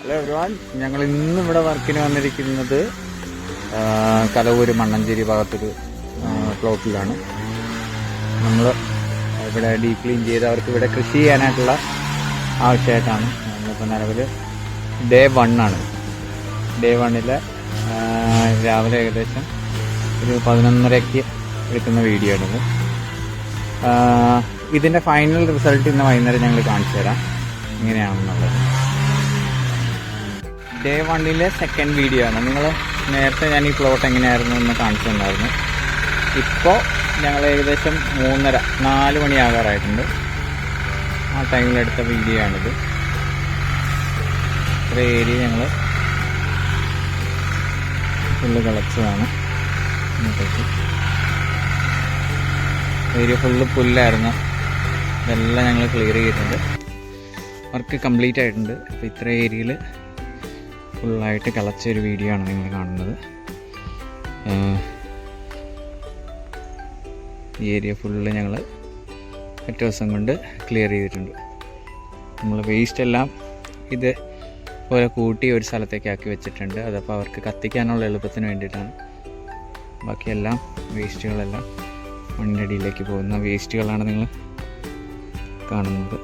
Hello everyone, ഞങ്ങൾ ഇന്ന് ഇവിടെ വർക്കിന് വന്നിരിക്കുന്നത് കലവൂർ മണ്ണഞ്ചേരി ഭാഗത്തൊരു പ്ലോട്ടിലാണ്. നമ്മൾ ഇവിടെ ഡീപ് ക്ലീൻ ചെയ്ത് അവർക്ക് ഇവിടെ കൃഷി ചെയ്യാനായിട്ടുള്ള ആവശ്യമായിട്ടാണ്. നമ്മളിപ്പോൾ നിലവിൽ ഡേ 1 ആണ്. ഡേ 1 രാവിലെ ഏകദേശം ഒരു 11:30 എടുക്കുന്ന വീഡിയോ ആണിത്. ഇതിൻ്റെ ഫൈനൽ റിസൾട്ട് ഇന്ന് വൈകുന്നേരം ഞങ്ങൾ കാണിച്ചു തരാം എങ്ങനെയാണെന്നുള്ളത്. ഡേ 1 സെക്കൻഡ് വീഡിയോ ആണ്. നിങ്ങൾ നേരത്തെ ഞാൻ ഈ പ്ലോട്ട് എങ്ങനെയായിരുന്നു എന്ന് കാണിച്ചു തന്നായിരുന്നു. ഇപ്പോൾ ഞങ്ങൾ ഏകദേശം 3:30-4 മണിയാകാറായിട്ടുണ്ട്. ആ ടൈമിലെടുത്ത വീഡിയോ ആണിത്. ഇത്ര ഏരിയ ഞങ്ങൾ ഫുള്ള് കളച്ചതാണ്. ഏരിയ ഫുള്ള് പുല്ലായിരുന്നു. ഇതെല്ലാം ഞങ്ങൾ ക്ലിയർ ചെയ്തിട്ടുണ്ട്. വർക്ക് കംപ്ലീറ്റ് ആയിട്ടുണ്ട്. അപ്പോൾ ഇത്ര ഏരിയയിൽ ഫുള്ളായിട്ട് കളച്ചൊരു വീഡിയോ ആണ് നിങ്ങൾ കാണുന്നത്. ഈ ഏരിയ ഫുള്ള് ഞങ്ങൾ ഒറ്റ ദിവസം കൊണ്ട് ക്ലിയർ ചെയ്തിട്ടുണ്ട്. നമ്മൾ വേസ്റ്റ് എല്ലാം ഇത് പോലെ കൂട്ടി ഒരു സ്ഥലത്തേക്ക് ആക്കി വെച്ചിട്ടുണ്ട്. അതപ്പോൾ അവർക്ക് കത്തിക്കാനുള്ള എളുപ്പത്തിന് വേണ്ടിയിട്ടാണ്. ബാക്കിയെല്ലാം വേസ്റ്റുകളെല്ലാം മണ്ണിനടിയിലേക്ക് പോകുന്ന വേസ്റ്റുകളാണ് നിങ്ങൾ കാണുന്നത്.